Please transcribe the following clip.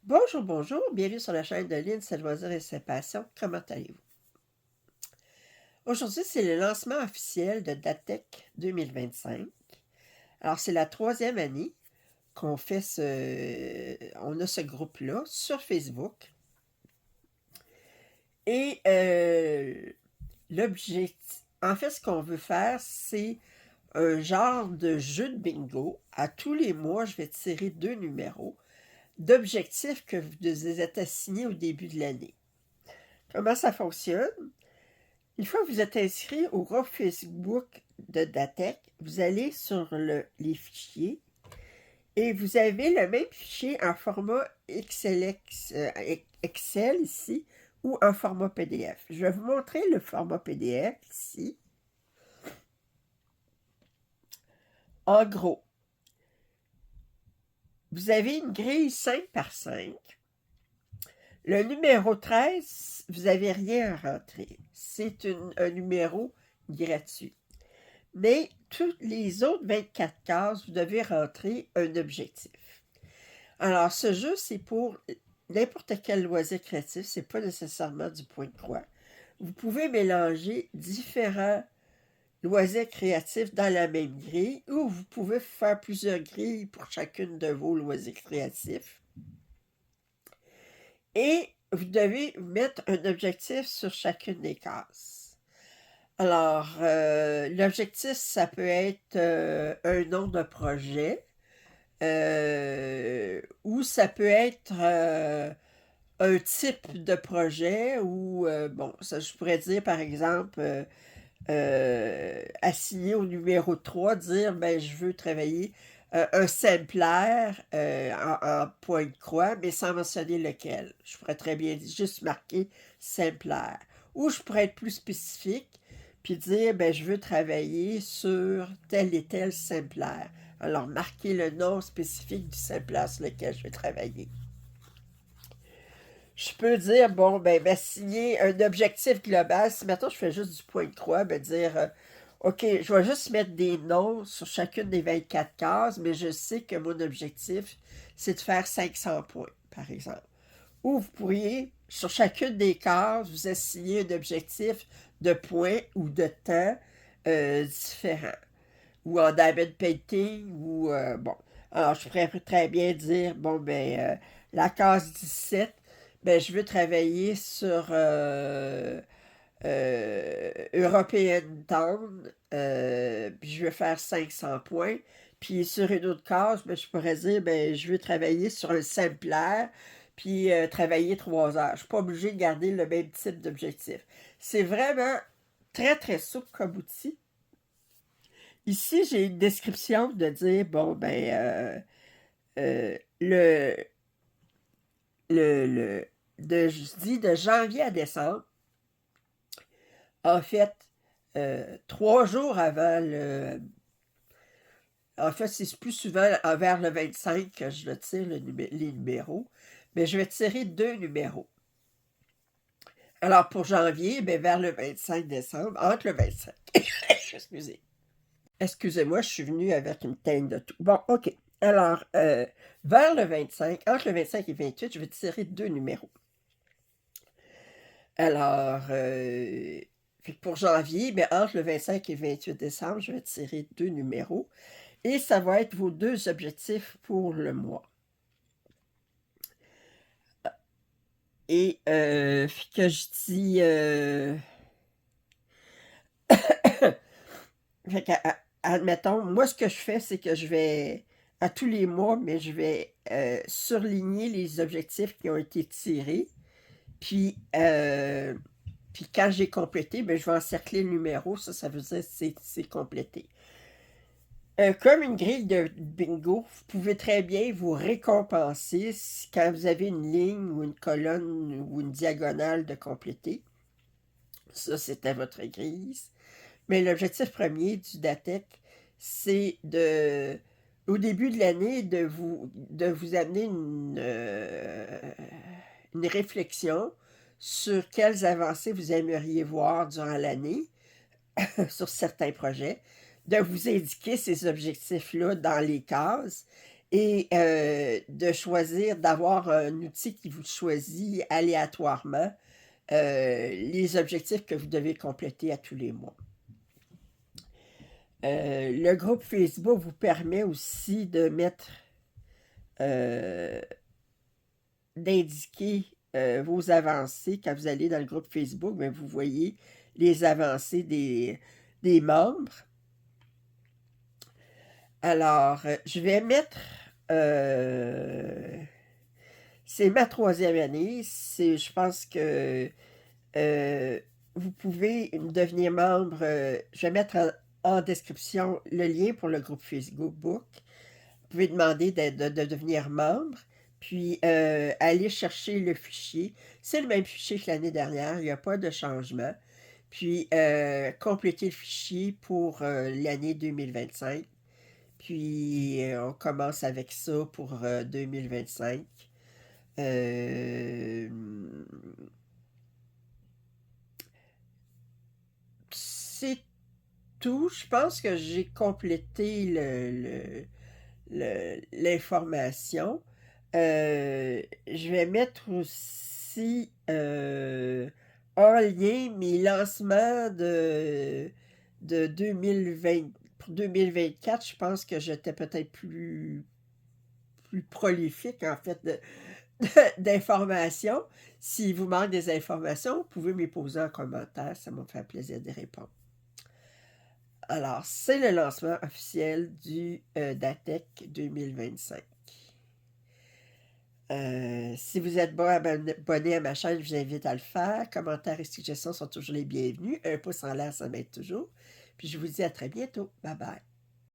Bonjour, bonjour, bienvenue sur la chaîne de Lynn, ses loisirs et ses passions. Comment allez-vous? Aujourd'hui, c'est le lancement officiel de DATEC 2025. Alors, c'est la troisième année qu'on fait on a ce groupe-là sur Facebook. Et l'objectif, en fait, ce qu'on veut faire, c'est un genre de jeu de bingo. À tous les mois, je vais tirer 2 numéros d'objectifs que vous êtes assignés au début de l'année. Comment ça fonctionne? Une fois que vous êtes inscrit au groupe Facebook de DATEC, vous allez sur les fichiers et vous avez le même fichier en format Excel ici ou en format PDF. Je vais vous montrer le format PDF ici. En gros, vous avez une grille 5 par 5. Le numéro 13, vous n'avez rien à rentrer. C'est un numéro gratuit. Mais toutes les autres 24 cases, vous devez rentrer un objectif. Alors, ce jeu, c'est pour n'importe quel loisir créatif, c'est pas nécessairement du point de croix. Vous pouvez mélanger différents loisirs créatifs dans la même grille ou vous pouvez faire plusieurs grilles pour chacune de vos loisirs créatifs. Et vous devez mettre un objectif sur chacune des cases. Alors, l'objectif, ça peut être un nom de projet, ou ça peut être un type de projet, ou, bon, ça, je pourrais dire, par exemple, assigner au numéro 3, dire, ben, je veux travailler un sampler en point de croix, mais sans mentionner lequel. Je pourrais très bien juste marquer sampler. Ou je pourrais être plus spécifique, puis dire, ben, je veux travailler sur tel et tel sampler. Alors, marquer le nom spécifique du sampler sur lequel je vais travailler. Je peux dire, bon, ben, m'assigner un objectif global. Si maintenant je fais juste du point de croix, ben, dire, OK, je vais juste mettre des noms sur chacune des 24 cases, mais je sais que mon objectif, c'est de faire 500 points, par exemple. Ou vous pourriez, sur chacune des cases, vous assigner un objectif de points ou de temps différent. Ou en diamond painting, ou, bon. Alors, je pourrais très bien dire, bon, ben, la case 17, ben, je veux travailler sur European Town, puis je veux faire 500 points. Puis sur une autre case, ben, je pourrais dire, ben, je veux travailler sur un sampler, puis travailler 3 heures. Je ne suis pas obligée de garder le même type d'objectif. C'est vraiment très, très souple comme outil. Ici, j'ai une description de dire, bon, ben, je dis de janvier à décembre, en fait, 3 jours avant en fait, c'est plus souvent vers le 25 que je le tire, les numéros, mais je vais tirer 2 numéros. Alors, pour janvier, ben, vers le 25 décembre, entre le 25, excusez. Excusez-moi, je suis venue avec une teinte de tout. Bon, OK. Alors, vers le 25, entre le 25 et 28, je vais tirer 2 numéros. Alors, pour janvier, mais entre le 25 et 28 décembre, je vais tirer 2 numéros. Et ça va être vos 2 objectifs pour le mois. Et que je dis... fait admettons, moi, ce que je fais, c'est que je vais, à tous les mois, mais je vais surligner les objectifs qui ont été tirés. Puis, puis quand j'ai complété, ben, je vais encercler le numéro. Ça veut dire que c'est complété. Comme une grille de bingo, vous pouvez très bien vous récompenser quand vous avez une ligne ou une colonne ou une diagonale de compléter. Ça, c'était votre grille. Mais l'objectif premier du DATEC, c'est au début de l'année, de vous amener une réflexion sur quelles avancées vous aimeriez voir durant l'année sur certains projets, de vous indiquer ces objectifs-là dans les cases et de choisir d'avoir un outil qui vous choisit aléatoirement les objectifs que vous devez compléter à tous les mois. Le groupe Facebook vous permet aussi de mettre, d'indiquer vos avancées. Quand vous allez dans le groupe Facebook, bien, vous voyez les avancées des membres. Alors, je vais mettre... c'est ma 3e année. Je pense que vous pouvez devenir membre. Je vais mettre en description le lien pour le groupe Facebook. Vous pouvez demander de devenir membre, puis aller chercher le fichier. C'est le même fichier que l'année dernière, il n'y a pas de changement. Puis compléter le fichier pour l'année 2025. Puis on commence avec ça pour 2025. C'est tout. Je pense que j'ai complété l'information. Je vais mettre aussi en lien mes lancements de 2020. Pour 2024, je pense que j'étais peut-être plus prolifique, en fait, d'informations. S'il vous manque des informations, vous pouvez me les poser en commentaire. Ça me fait plaisir de répondre. Alors, c'est le lancement officiel du DATEC 2025. Si vous êtes pas abonné à ma chaîne, je vous invite à le faire. Commentaires et suggestions sont toujours les bienvenus. Un pouce en l'air, ça m'aide toujours. Puis je vous dis à très bientôt. Bye bye.